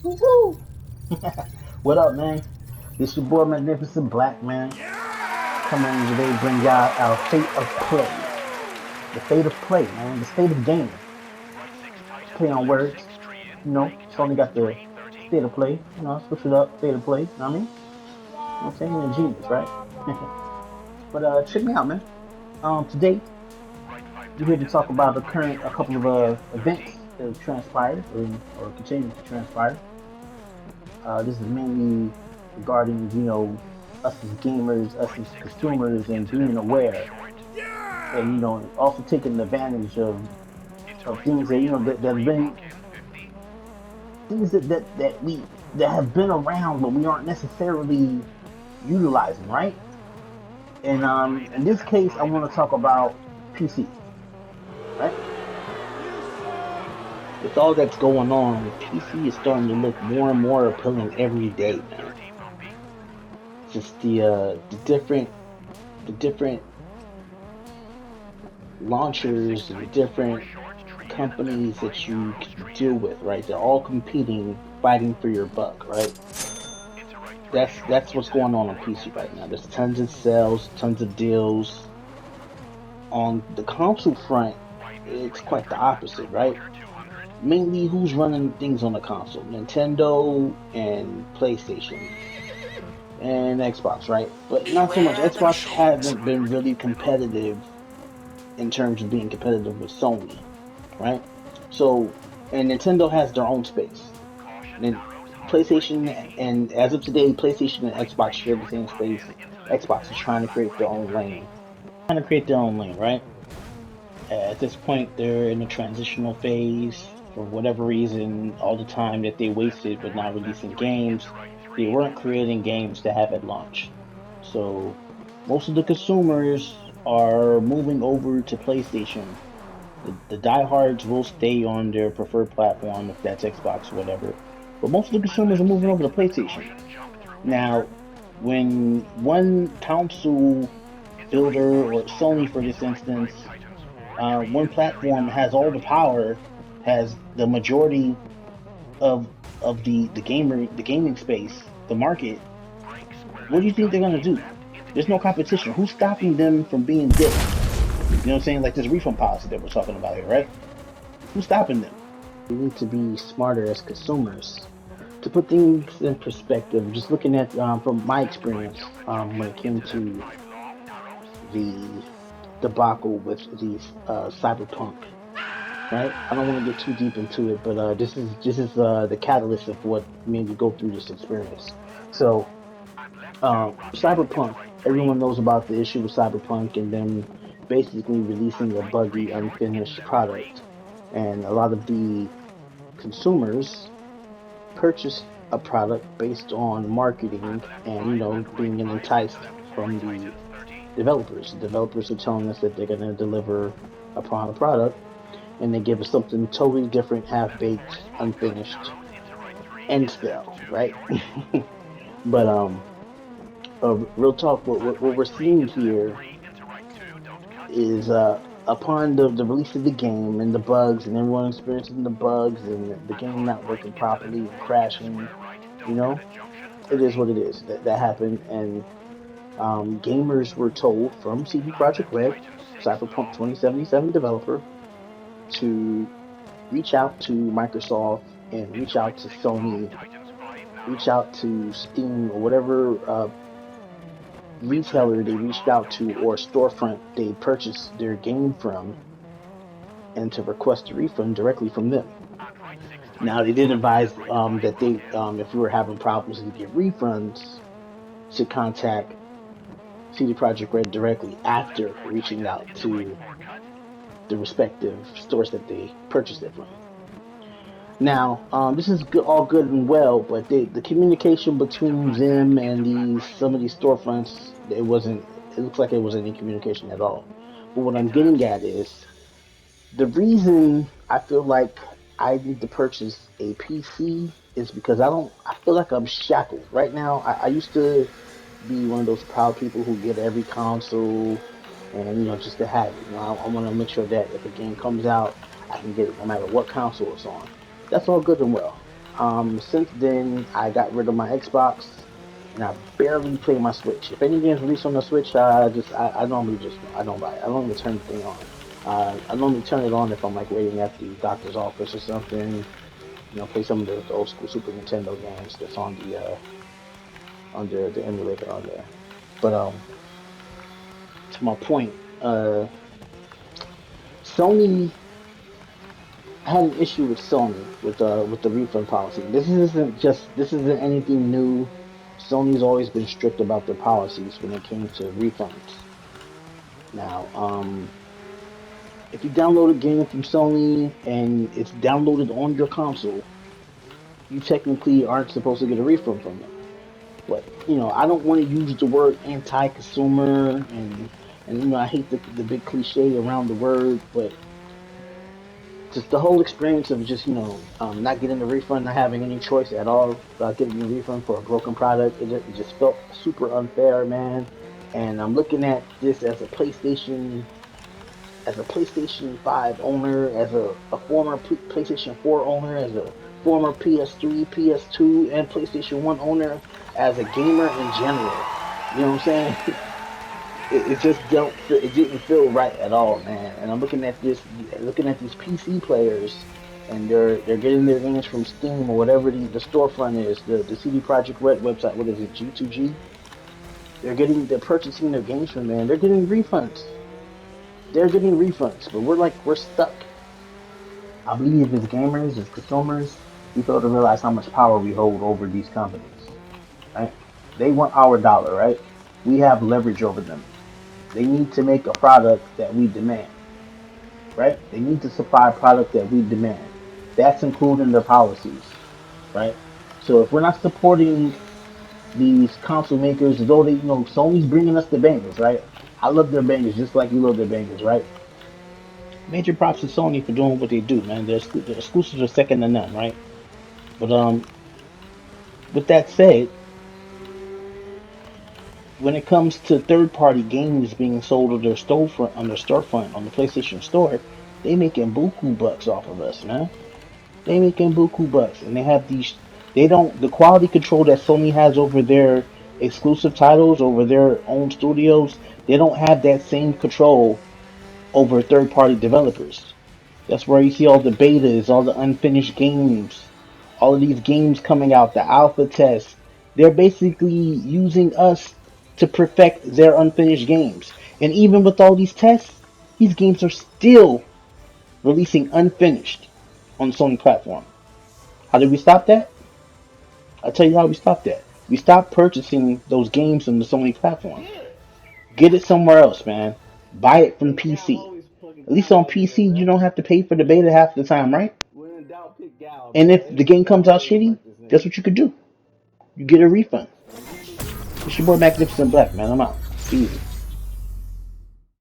Woo-hoo. What up, man? This your boy, Magnificent Black Man. Coming today, bring y'all our state of play. The state of play, man. The state of game. Play on words. It's only got the state of play. Switch it up. State of play. You know what I mean? I'm saying you're a genius, right? But check me out, man. Today we're here to talk about a couple of events that have transpired or continue to transpire. This is mainly regarding, us as gamers, us as consumers, and being aware, and also taking advantage of things that that have been things that have been around, but we aren't necessarily utilizing, right? And in this case, I want to talk about PC, right? With all that's going on, PC is starting to look more and more appealing every day, man. Just the different launchers and the different companies that you deal with, right? They're all competing, fighting for your buck, right? That's what's going on PC right now. There's tons of sales, tons of deals. On the console front, it's quite the opposite, right? Mainly, who's running things on the console? Nintendo and PlayStation and Xbox, right? But not so much. Xbox hasn't been really competitive in terms of being competitive with Sony, right? So, and Nintendo has their own space. And PlayStation, and as of today, PlayStation and Xbox share the same space. Xbox is trying to create their own lane. Trying to create their own lane, right? At this point, they're in a transitional phase. For whatever reason, all the time that they wasted with not releasing games, they weren't creating games to have at launch. So, most of the consumers are moving over to PlayStation. The diehards will stay on their preferred platform, if that's Xbox or whatever. But most of the consumers are moving over to PlayStation. Now, when one console builder, or Sony for this instance, one platform has all the power, has the majority of the gaming space, the market, what do you think they're gonna do? There's no competition. Who's stopping them from being big? You know what I'm saying? Like this refund policy that we're talking about here, right? Who's stopping them? We need to be smarter as consumers. To put things in perspective, just looking at from my experience when it came to the debacle with these cyberpunk, right? I don't want to get too deep into it, but this is the catalyst of what made me go through this experience. So, cyberpunk, everyone knows about the issue with cyberpunk and them basically releasing a buggy, unfinished product, and a lot of the consumers purchased a product based on marketing and being enticed from the developers. The developers are telling us that they're going to deliver upon a product, and they give us something totally different, half baked, unfinished, and stale, right? But real talk, what we're seeing here is upon the release of the game and the bugs and everyone experiencing the bugs and the game not working properly and crashing, you know, it is what it is. That happened, and gamers were told from CD Projekt Red, Cyberpunk 2077 developer, to reach out to Microsoft and reach out to Sony, reach out to Steam or whatever retailer they reached out to or storefront they purchased their game from, and to request a refund directly from them. Now they did advise that they, if we were having problems and get refunds, to contact CD Projekt Red directly after reaching out to the respective stores that they purchased it from. Now, this is good, all good and well, but the communication between them and some of these storefronts, it wasn't. It looks like it wasn't any communication at all. But what I'm getting at is the reason I feel like I need to purchase a PC is because I don't. I feel like I'm shackled right now. I used to be one of those proud people who get every console, and just to have it. I want to make sure that if a game comes out, I can get it no matter what console it's on. That's all good and well. Since then, I got rid of my Xbox, and I barely play my Switch. If any games release on the Switch, I normally just I don't buy it. I don't even turn the thing on. I normally turn it on if I'm like waiting at the doctor's office or something. You know, play some of the old school Super Nintendo games that's on the emulator on there. But to my point, Sony I had an issue with Sony with the refund policy. This isn't anything new. Sony's always been strict about their policies when it came to refunds. Now, if you download a game from Sony and it's downloaded on your console, you technically aren't supposed to get a refund from it. But I don't want to use the word anti-consumer, and I hate the big cliche around the word, but just the whole experience of just not getting a refund, not having any choice at all about getting a refund for a broken product, it just felt super unfair, man. And I'm looking at this as a PlayStation 5 owner, as a former PlayStation 4 owner, as a former PS3, PS2, and PlayStation 1 owner, as a gamer in general. You know what I'm saying? It just don't it didn't feel right at all, man. And I'm looking at these PC players, and they're getting their games from Steam or whatever the storefront is, the CD Projekt Red website. What is it, G2G? They're purchasing their games from there, and they're getting refunds. They're getting refunds, but we're stuck. I believe as gamers, as consumers, we fail to realize how much power we hold over these companies. Right? They want our dollar, right? We have leverage over them. They need to make a product that we demand, right? They need to supply a product that we demand. That's included in their policies, right? So if we're not supporting these console makers, though Sony's bringing us the bangers, right? I love their bangers just like you love their bangers, right? Major props to Sony for doing what they do, man. Their exclusives are second to none, right? But with that said, when it comes to third-party games being sold on their storefront on the PlayStation Store, they making buku bucks off of us, man. They making buku bucks, and they have these. They don't the quality control that Sony has over their exclusive titles, over their own studios. They don't have that same control over third-party developers. That's where you see all the betas, all the unfinished games, all of these games coming out, the alpha tests. They're basically using us to perfect their unfinished games. And even with all these tests, these games are still releasing unfinished on the Sony platform. How did we stop that? I'll tell you how we stopped that. We stopped purchasing those games on the Sony platform. Get it somewhere else, man. Buy it from PC. At least on PC, you don't have to pay for the beta half the time, right? And if the game comes out shitty, guess what you could do? You get a refund. It's your boy Magnificent Black, man. I'm out. Easy.